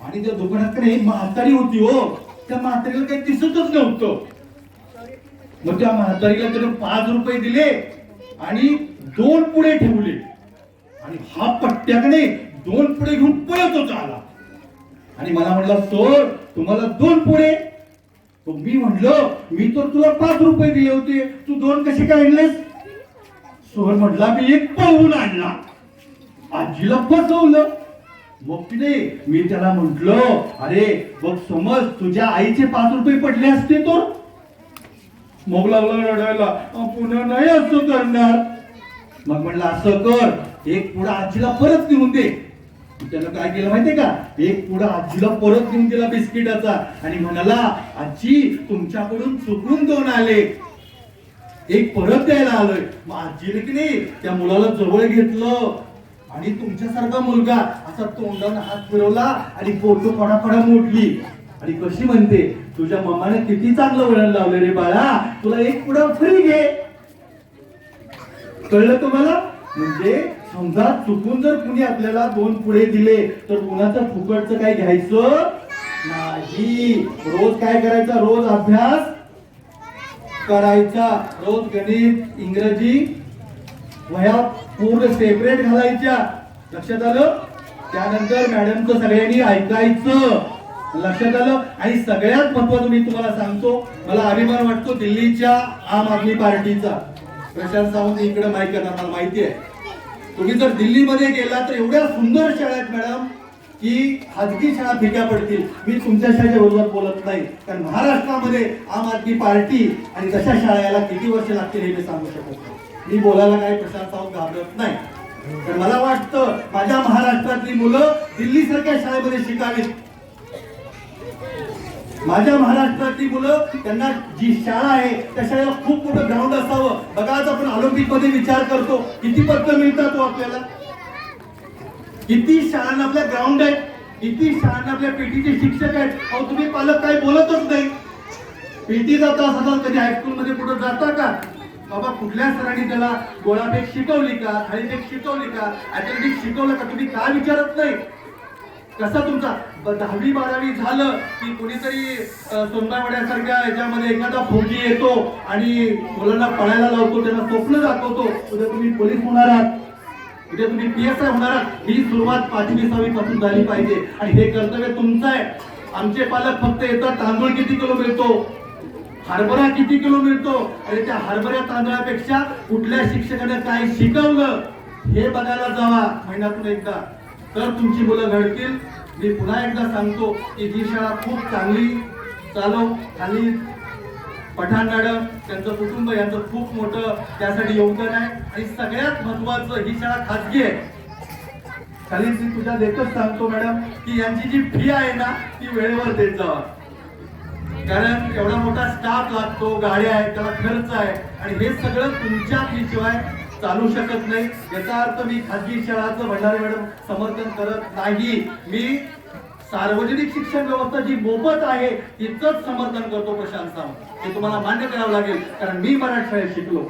आणि त्या दुकानात काही म्हातारी होती हो, त्या म्हातारीला काही दिसतच नव्हतं. मग त्या म्हातारीला त्याने 5 रुपये दिले आणि 2 पुढे ठेवले आणि हा पट्ट्याकडे 2 पुढे घेऊन पळत होता आला आणि मला म्हटलं सर तुम्हाला 2 पुढे. मी म्हटलं मी तर तुला 5 रुपये दिले होते, तू 2 कसे काय आणलेस. सर म्हटला मी 1 पळवून आणला, आजीला फसवलं. मग तिने मी त्याला म्हंटल अरे बघ समज तुझ्या आईचे 5 रुपये पडले असते तर. मग लागला रडायला, पुन्हा नाही असं करणार. मग म्हटलं असं कर, 1 पुडा आजीला परत नेऊन दे. त्यानं काय केलं माहितीये का, 1 पुडा आजीला परत नेऊन दिला बिस्किटाचा आणि म्हणाला आजी तुमच्याकडून चुकून 2 आले, 1 परत द्यायला आलोय. मग आजीने की नाही त्या मुलाला जवळ घेतलं आणि तुमच्यासारखा मुलगा असा तोंडाने हात फिरवला आणि फोटो फडाफडा मोडली आणि कशी म्हणते तुझ्या मम्माने किती चांगलं वळण लावलं रे बाळा, तुला 1 पुडा फ्री घे. कळलं तुम्हाला. म्हणजे समजा चुकून जर कुणी आपल्याला 2 पुढे दिले तर कुणाचं फुकटचं काय घ्यायचं नाही. रोज काय करायचं, रोज अभ्यास करायचा, रोज गणित इंग्रजी वह्या पूर्ण सेपरेट घालायच्या. लक्षात आलं. त्यानंतर मॅडमचं सगळ्यांनी ऐकायचं. लक्षात आलं. आणि सगळ्यात महत्वाचं मी तुम्हाला सांगतो, मला अभिमान वाटतो दिल्लीच्या आम आदमी पार्टीचा. प्रशांत सावंत इकडे माहिती करणार, मला माहिती आहे. तुम्ही जर दिल्लीमध्ये गेला तर एवढ्या सुंदर शाळा आहेत मॅडम की खाजगी शाळा फिक्या पडतील. मी तुमच्या शाळेच्या विरोधात बोलत नाही, कारण महाराष्ट्रामध्ये आम आदमी पार्टी आणि तशा शाळेला किती वर्ष लागतील हे मी सांगू शकत नाही. मी बोलायला काही प्रशांत सावंत घाबरत नाही, तर मला वाटतं माझ्या महाराष्ट्रातली मुलं दिल्ली सारख्या शाळेमध्ये शिकावीत. माझ्या महाराष्ट्रातली मुलं, त्यांना जी शाळा आहे त्या शाळेला खूप मोठं ग्राउंड असावं. बघा आज आपण ऑलिम्पिक मध्ये विचार करतो, किती पदकं मिळतात हो आपल्याला, किती शाळांना आपल्या ग्राउंड आहेत, किती शाळांना आपल्या पीटीचे शिक्षक आहेत. अहो तुम्ही पालक काही बोलतच नाही. पीटीचा तास आता कधी हायस्कूल मध्ये कुठं जाता का? बाबा कुठल्या सरांनी त्याला गोळाफेक शिकवली का, थाळीफेक शिकवली का, ऍथलेटिक्स शिकवलं का, तुम्ही काय विचारत नाही. कसा तुमचा 10वी 12वी झालं की कोणीतरी सोनबाईवाड्यासारख्या याच्यामध्ये एखादा फौजी येतो आणि मुलांना पळायला लावतो, त्यांना स्वप्न दाखवतो, उद्या तुम्ही पोलीस होणार आहात, उद्या तुम्ही PSI होणार आहात. ही सुरुवात 5वी 6वी पासून झाली पाहिजे आणि हे कर्तव्य तुमचं आहे. आमचे पालक फक्त येतात तांदूळ किती किलो मिळतो, हरभरा किती किलो मिळतो, आणि त्या हरभऱ्या तांदळापेक्षा कुठल्या शिक्षकाने काय शिकवलं हे बघायला जावा महिन्यातून एकदा, तर तुमची मुलं घडतील. मी पुन्हा एकदा सांगतो की ही शाळा खूप चांगली चालव. खाली पठाण मॅडम, त्यांचं कुटुंब यांचं खूप मोठं त्यासाठी योगदान आहे. आणि सगळ्यात महत्वाचं, ही शाळा खाजगी आहे. खाली मी तुझ्या देखत सांगतो मॅडम की यांची जी फी आहे ना ती वेळेवर देत जावा, कारण एवढा मोठा स्टाफ लागतो, गाड्या आहेत, त्याला खर्च आहे, आणि हे सगळं तुमच्या फीशिवाय चालू शकत नाही. याचा अर्थ मी खाजगी शाळाचं भंडारे मॅडम समर्थन करत नाही. मी सार्वजनिक शिक्षण व्यवस्था जी मोफत आहे तिचंच समर्थन करतो प्रशांत सावंत. हे तुम्हाला मान्य करावं लागेल, कारण मी मराठी शाळेत शिकलो.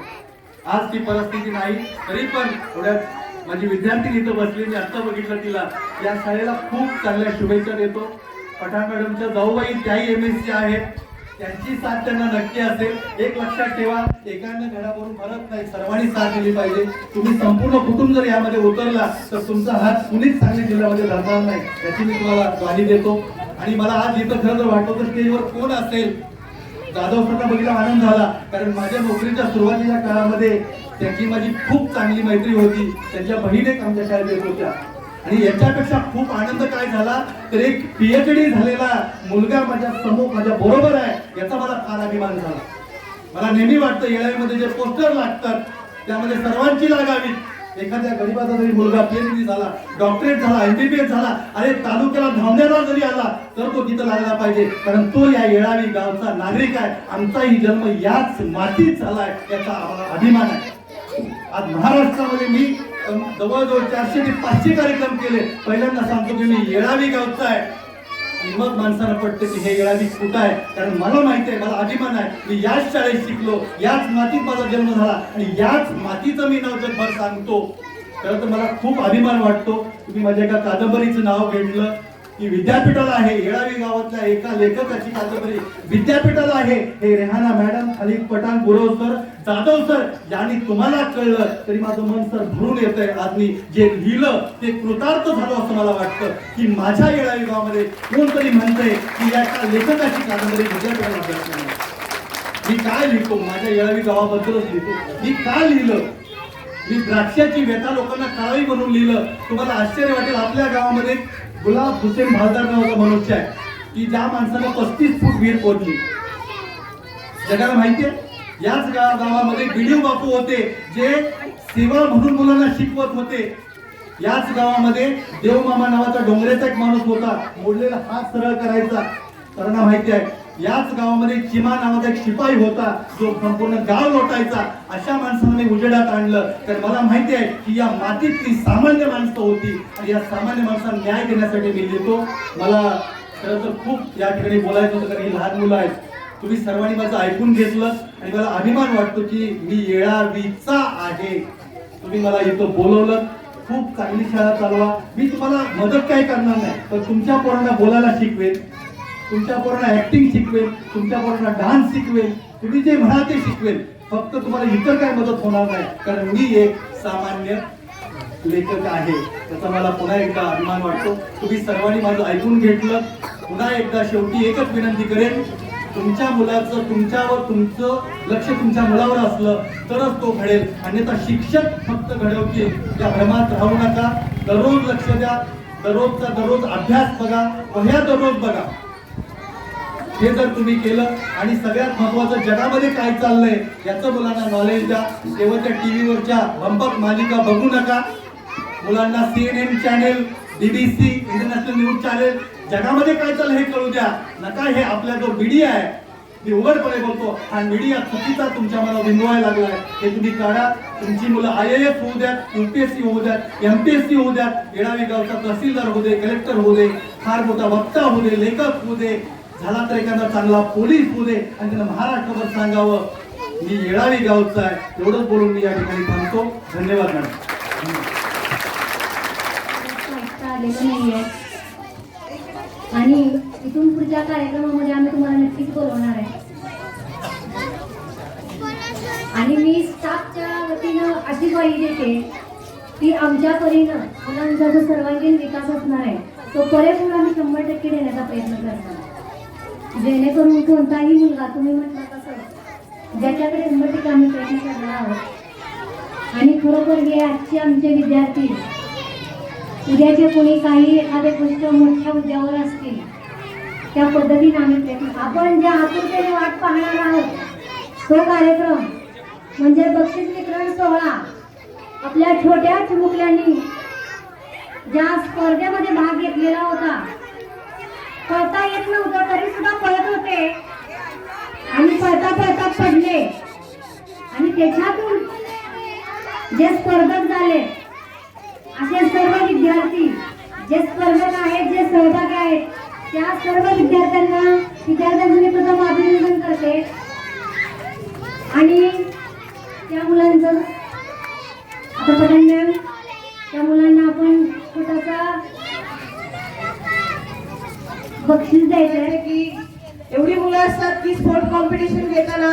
आज ती परिस्थिती नाही, तरी पण थोड्यात माझी विद्यार्थी इथं बसली, मी आता बघितलं तिला. या शाळेला खूप चांगल्या शुभेच्छा देतो. पठाण मॅडमच्या जाऊबाई त्याही MSc आहेत, त्यांची साथ त्यांना नक्की असेल. एक लक्षात ठेवा, एकाने घडावरून भरत नाही, सर्वांनी साथ दिली पाहिजे. तुम्ही संपूर्ण कुटुंब जर यामध्ये उतरला तर तुमचा हात कुणीच सांगली जिल्ह्यामध्ये धरणार नाही, याची मी तुम्हाला ग्वाही देतो. आणि मला आज इथं खरं तर वाटतं तर स्टेजवर कोण असेल, जाधव सरला बघितला आनंद झाला, कारण माझ्या नोकरीच्या सुरुवातीच्या काळामध्ये त्याची माझी खूप चांगली मैत्री होती. त्यांच्या बहीण एक आमच्या शाळेत येत होत्या. आणि याच्यापेक्षा खूप आनंद काय झाला तर एक PhD झालेला मुलगा माझ्या समोर माझ्या बरोबर आहे, याचा मला फार अभिमान झाला. मला नेहमी वाटतं येळावीमध्ये जे पोस्टर लागतात त्यामध्ये सर्वांची लागावी. एखाद्या गरीबाचा जरी मुलगा PhD झाला, डॉक्टरेट झाला, MBBS झाला, अरे तालुक्याला धावण्याला जरी आला तर तो तिथं लागला पाहिजे, कारण तो या येळावी गावचा नागरिक आहे. आमचाही जन्म याच मातीत झालाय, याचा आम्हाला अभिमान आहे. आज महाराष्ट्रामध्ये मी जवळजवळ 400 ते 500 कार्यक्रम केले. पहिल्यांदा सांगतो की मी येळावी गावचा आहे, आणि मग माणसाला पडते की हे येळावी कुठं आहे, कारण मला माहिती आहे, मला अभिमान आहे, मी याच शाळेत शिकलो, याच मातीत माझा जन्म झाला, आणि याच मातीचं मी नाव जगभर सांगतो. खरं तर मला खूप अभिमान वाटतो. तुम्ही माझ्या एका कादंबरीचं नाव घेतलं की विद्यापीठाला आहे, येळावी गावातल्या एका लेखकाची कादंबरी विद्यापीठाला आहे. हे Rehana madam, Khalid Pathan, Gurav sir, Jadhav sir यांनी तुम्हाला कळलं तरी माझं मन सर भरून येतंय. आज मी जे लिहिलं ते कृतार्थ झालो असं मला वाटतं की माझ्या येळावी गावामध्ये कोणतरी म्हणतंय की या लेखकाची कादंबरी विद्यापीठाला अभ्यास करणार. मी काय लिहितो, माझ्या येळावी गावाबद्दलच लिहितो. मी काय लिहिलं, मी द्राक्षाची व्यथा लोकांना कळावी म्हणून लिहिलं. तुम्हाला आश्चर्य वाटेल, आपल्या गावामध्ये गुलाब हुसेन भालदार नावाचा मनुष्य आहे की ज्या माणसाला 35 फूट विहीर खोदली. जगाला माहितीये, याच गावामध्ये बिडिओ बापू होते जे सेवा म्हणून मुलांना शिकवत होते. याच गावामध्ये देवमामा नावाचा डोंगरेचा एक माणूस होता, मोडलेला हात सरळ करायचा, सर्वांना माहिती आहे. याच गावामध्ये चिमा नावाचा एक शिपाई होता जो संपूर्ण गाव लोटायचा. अशा माणसांना मी उजेडात आणलं, तर मला माहिती आहे की या मातीतली सामान्य माणसं होती, आणि या सामान्य माणसांना न्याय देण्यासाठी मी लिहितो. मला खरं तर खूप या ठिकाणी बोलायचं होतं, कारण ही लहान मुलं आहेत. तुम्ही सर्वांनी माझं ऐकून घेतलं, आणि मला अभिमान वाटतो की मी येळावीचा आहे. तुम्ही मला इथं बोलवलं. खूप चांगली शाळा चालवा. मी तुम्हाला मदत काय करणार नाही, पण तुमच्या पोरांना बोलायला शिकवेन, तुमच्या पोरांना ऍक्टिंग शिकवेल, तुमच्या पोरांना डान्स शिकवेल, तुम्ही जे म्हणाल ते शिकवेल. फक्त तुम्हाला इतर काय मदत होणार नाही, कारण मी एक सामान्य लेखक आहे. त्याचा मला पुन्हा एकदा अभिमान वाटतो. तुम्ही सर्वांनी माझं ऐकून घेतलं. पुन्हा एकदा शेवटी एकच विनंती करेन, तुमच्या मुलाचं तुमच्यावर, तुमचं लक्ष तुमच्या मुलावर असलं तरच तो घडेल, अन्यथा शिक्षक फक्त घडवतील या भ्रमात राहू नका. दररोज लक्ष द्या, दररोजचा दररोज अभ्यास बघा, वह्या दररोज बघा. हे जर तुम्ही केलं, आणि सगळ्यात महत्वाचं जगामध्ये काय चाललंय याचं मुलांना नॉलेज द्या. शेवटच्या टीव्हीवरच्या बंपक मालिका बघू नका. मुलांना CNN channel, BBC international news channel जगामध्ये काय चाललं हे कळू द्या. नका हे आपला जो मीडिया आहे मी उघडपणे बोलतो, हा मीडिया चुकीचा तुमच्या मनावर बिंदवायला लागलाय. हे तुम्ही काढा. तुमची मुलं IAS होऊ द्यात, UPSC होऊ द्यात, MPSC होऊ द्यात, येळावी गावचा तहसीलदार होऊ दे, कलेक्टर होऊ दे, फार मोठा वक्ता होऊ दे, लेखक होऊ दे, झाला तर एखादा चांगला पोलीस होऊ दे आणि त्यांना महाराष्ट्रभर सांगावं मी येळावी गावचा आहे. एवढंच बोलून मी या ठिकाणी थांबतो. धन्यवाद मॅडम. आलेलं नाहीये आणि इथून पुढच्या कार्यक्रमामध्ये आम्ही तुम्हाला नक्कीच बोलवणार आहे. आणि मी स्टाफच्या वतीनं अशी ग्वाही देते की आमच्या परीनं मुलांचा जो सर्वांगीण विकास असणार आहे तो पुरेपूर आम्ही 100% देण्याचा प्रयत्न करणार, जेणेकरून कोणताही मुलगा तुम्ही म्हटलं तसं ज्याच्याकडे 100% आम्ही प्रयत्न करणार आहोत. आणि खरोखर हे आजचे आमचे विद्यार्थी उद्याचे कोणी काही एखाद्या गोष्ट मोठ्या मुद्द्यावर असतील त्या पद्धतीने आम्ही प्रयत्न. आपण ज्या आतुरतेने वाट पाहणार आहोत तो कार्यक्रम म्हणजे बक्षीस वितरण सोहळा. आपल्या छोट्या चिमुकल्यांनी ज्या स्पर्धेमध्ये भाग घेतलेला होता, पळता येत नव्हतं तरी सुद्धा पळत होते आणि पळता पळता पडले आणि त्याच्यातून जे स्पर्धक झाले असे सर्व विद्यार्थी जे स्पर्धक आहेत, जे सहभागी आहेत, त्या सर्व विद्यार्थ्यांचं मी प्रथम अभिनंदन करते. आणि त्या मुलांचं आता पठाण मॅम त्या मुलांना आपण छोटासा बक्षीस द्यायचं आहे. की एवढी मुलं असतात की स्पोर्ट कॉम्पिटिशन घेताना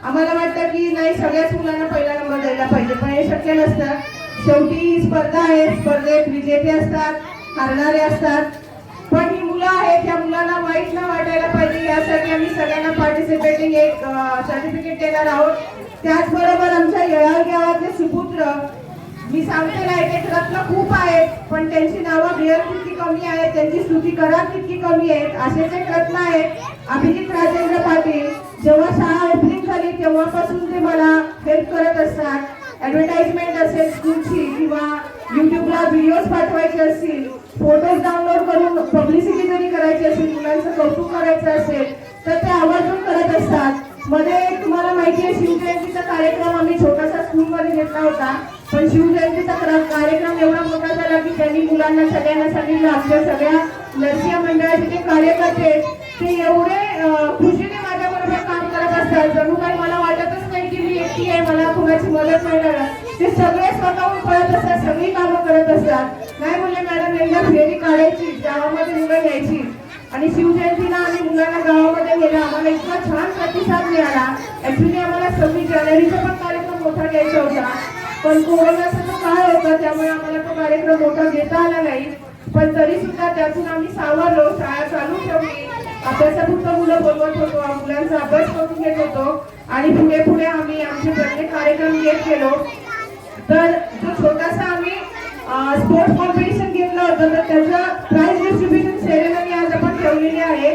आम्हाला वाटतं की नाही सगळ्याच मुलांना पहिला नंबर द्यायला पाहिजे, पण हे शक्य नसतं. शेवटी ही स्पर्धा आहे, स्पर्धेत विजेते असतात, हारणारे असतात, पण ही मुलं आहेत त्या मुलांना वाईट न वाटायला पाहिजे यासाठी आम्ही सगळ्यांना पार्टिसिपेटिंग एक सर्टिफिकेट देणार आहोत. त्याचबरोबर आमच्या येळावी गावातले सुपुत्र मी सांगते ना एक रत्न खूप आहेत, पण त्यांची नावं बियर किती कमी आहेत, त्यांची स्तुती करा किती कमी आहेत. असेच एक रत्न आहेत अभिजित राजेंद्र पाटील. जेव्हा शाळा ओपनिंग झाली तेव्हापासून ते मला हेल्प करत असतात. ऍडव्हर्टाइजमेंट असेल स्कूलची किंवा युट्यूबला व्हिडिओज पाठवायचे असतील, फोटोज डाउनलोड करून पब्लिसिटी जरी करायची असेल, मुलांचं कौतुक करायचं असेल तर ते आवर्जून करत असतात. मध्ये तुम्हाला माहिती आहे शिवजयंतीचा कार्यक्रम आम्ही छोटासा स्कूलमध्ये घेतला होता, पण शिवजयंतीचा कार्यक्रम एवढा मोठा झाला की त्यांनी मुलांना सगळ्यांना सांगितलं आमच्या सगळ्या नरसिंह मंडळाचे जे कार्यकर्ते ते एवढे खुशीने माझ्याबरोबर काम करत असतात, जणू काही मला वाटतच नाही की मी एकटी आहे, मला कुणाची मदत मिळणार. ते सगळे स्वतःहून पळत असतात, सगळी कामं करत असतात. नाही बोलले मॅडम एकदा फेरी काढायची, गावामध्ये मुलं यायची आणि शिवजयंतीला आम्ही मुलांना गावामध्ये नेलं. आम्हाला इतका छान प्रतिसाद मिळाला. ऍक्च्युली आम्हाला 26 जानेवारीचा पण कार्यक्रम मोठा घ्यायचा होता, पण कोरोनाचा काळ होता त्यामुळे आम्हाला तो कार्यक्रम मोठा घेता आला नाही. पण तरी सुद्धा त्यातून आम्ही सावरलो, शाळा चालू ठेवली, अभ्यासापुरत मुलं बोलवत होतो, मुलांचा अभ्यास करून घेत होतो आणि पुढे पुढे आम्ही आमचे प्रत्येक कार्यक्रम घेत गेलो. तर जो छोटासा आम्ही स्पोर्ट्स कॉम्पिटिशन घेतलं होतं तर त्याचं प्राइज डिस्ट्रीब्युशन सेरेमनी आज आपण ठेवलेली आहे.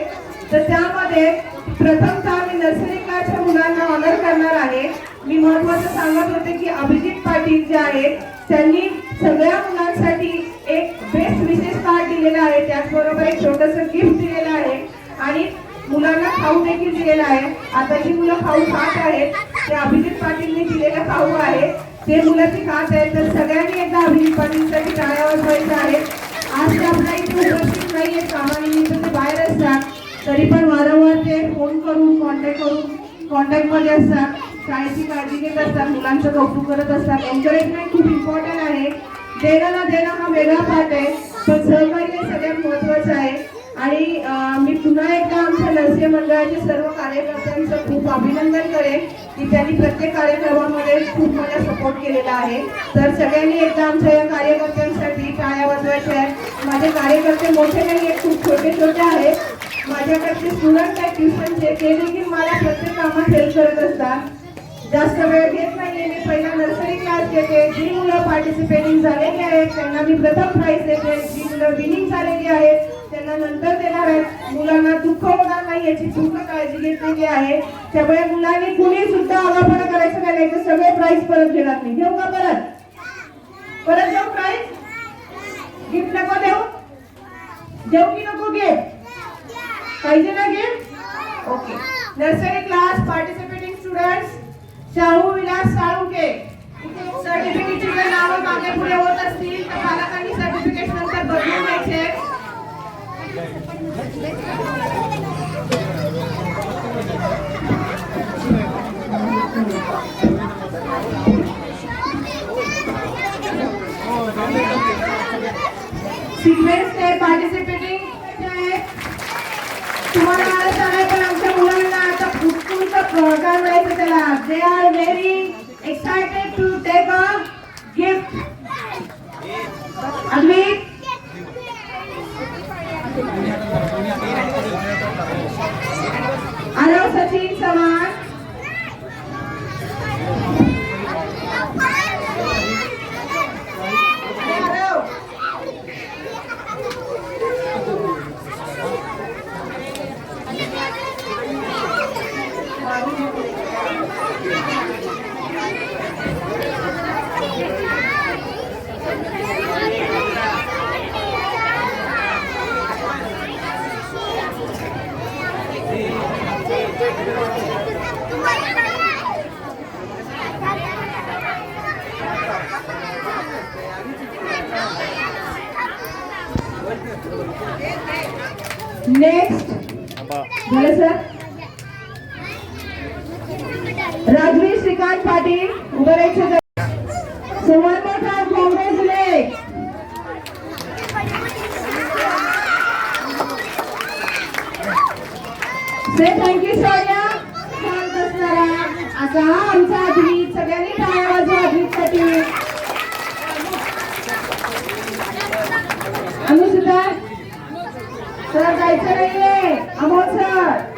तर त्यामध्ये प्रथमतः आम्ही नर्सरी क्लासच्या मुलांना ऑनर करणार आहे. मी महत्वाचं सांगत होते की अभिजित पाटील जे आहेत त्यांनी सगळ्या मुलांसाठी एक बेस्ट विशेष कार्ड दिलेलं आहे, त्याचबरोबर एक छोटंसं गिफ्ट दिलेलं आहे आणि मुलांना खाऊ देखील दिलेला आहे. आता जी मुलं खाऊ खात आहेत ते अभिजित पाटीलने दिलेला खाऊ आहे, ते मुलं ती खात आहेत. तर सगळ्यांनी एकदा अभिजित पाटीलसाठी टाळ्या वाजवायच्या आहेत. आज ते आपल्या इथे उपस्थित नाहीये, कामानिमित्त ते बाहेर असतात, तरी पण वारंवार ते फोन करून कॉन्टॅक्ट मध्ये असतात, शाळेची काळजी घेत असतात, मुलांचं कौतुक करत असतात. एन्करेजमेंट खूप इम्पॉर्टंट आहे. देणं ना देणं हा वेगळा पार्ट आहे, पण सहकार्य सगळ्यात महत्वाचं आहे. आणि मी पुन्हा एकदा आमच्या नरसिंह मंडळाचे सर्व कार्यकर्त्यांचं खूप अभिनंदन करेन की त्यांनी प्रत्येक कार्यक्रमामध्ये खूप मला सपोर्ट केलेला आहे. तर सगळ्यांनी एकदा आमच्या या कार्यकर्त्यांसाठी टाळ्या वाजवायच्या आहेत. माझे कार्यकर्ते मोठे नाही आहेत, खूप छोटे छोटे आहेत. माझ्याकडचे स्टुडंट आहेत ट्युशनचे, ते देखील मला प्रत्येक कामात हेल्प करत असतात. जास्त वेळ घेत नाहीये, मी पहिला नर्सरी क्लास घेते. जी मुलं पार्टिसिपेटिंग झालेली आहेत त्यांना मी प्रथम प्राइज देते, जी मुलं विनिंग झालेली आहेत त्यांना नंतर देणार आहेत. मुलांना दुःख होणार नाही याची पूर्ण काळजी घेतलेली आहे. त्यामुळे मुलांनी कुणी सुद्धा आगाऊपणा करायचं नाही, तर सगळे प्राइज परत घेणार नाही. घेऊ का परत देऊ प्राइज? गिफ्ट नको देऊ? देऊ की नको गिफ्ट? पाहिजे ना gift? Okay. Nursery class participating students Shahu Vilas Salunke. सर्टिफिकेटची जर नावं मागे पुढे होत असतील तर पालकांनी सर्टिफिकेट नंतर बदलून घ्यायचे. सिक्वेन्स आहे पार्टिसिपेटिंग आहे. तुम्हाला मला सांगाय पण आमच्या मुलांना आता उत्स्फूर्त काय म्हणायचं त्याला, they are very excited to take a gift. Advait Aarav Sachin Chavan. Aarav next झालं सर. राजवीर श्रीकांत पाटील उभं राहायचं. So one more time, congratulate. Say thank you Sonia. छान बसणारा असा हा आमचा अद्वित. सगळ्यांनी टाळ्या वाजवा अद्वितसाठी. अनुसुद्धा सर जायचं नाहीये. Amol sir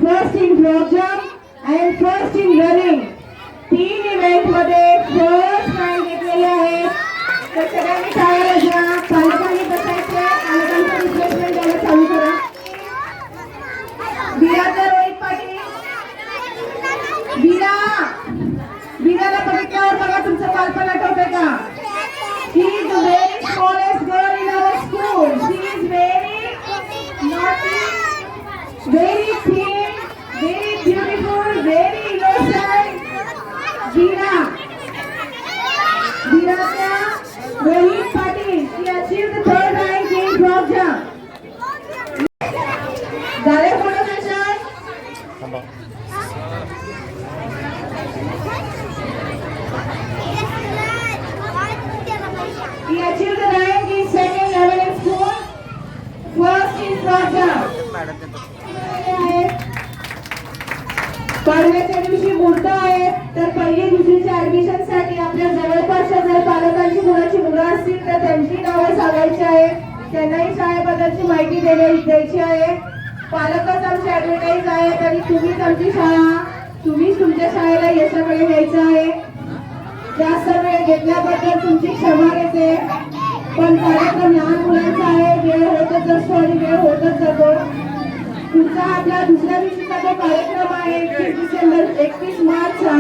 first in block jump and first in running 3 event मध्ये फर्स्ट रँक घेतलेले आहेत. तर सगळ्यांनी टाळ्या वाजवा. पालकांनी बसायचे. पालकांचं रिफ्रेशमेंट द्यायला चालू करा. विराचा रोहित पाटील. विराला बघितल्यावर बघा तुमचं बालपण आठवतंय का? She is the very smallest girl in our school. She is very naughty, very thin, very beautiful, very innocent. Veeracha Rohit Patil. She achieved the 3rd rank in drop jump. झाले photo session? He achieved the rank in 2nd level in school, first in drop jump. पाडव्याच्या दिवशी मुहूर्त आहेत. तर पहिली दुसरीच्या admission साठी आपल्या जवळपासच्या जर पालकांची मुलाची मुलं असतील तर त्यांची नावं सांगायची आहे. त्यांनाही शाळेबद्दलची माहिती द्यायची आहे. पालकच आमची ऍडव्हर्टाईज आहेत आणि तुम्हीच आमची शाळा, तुम्हीच तुमच्या शाळेला यशाकडे न्यायचं आहे. जास्त वेळ घेतल्याबद्दल तुमची क्षमा घेते. पण कार्यक्रम लहान मुलांचा आहे. वेळ होतच असतो आणि वेळ होतच जातो. तुमचा आपला दुसऱ्या दिवशीचा जो कार्यक्रम आहे 31 मार्चचा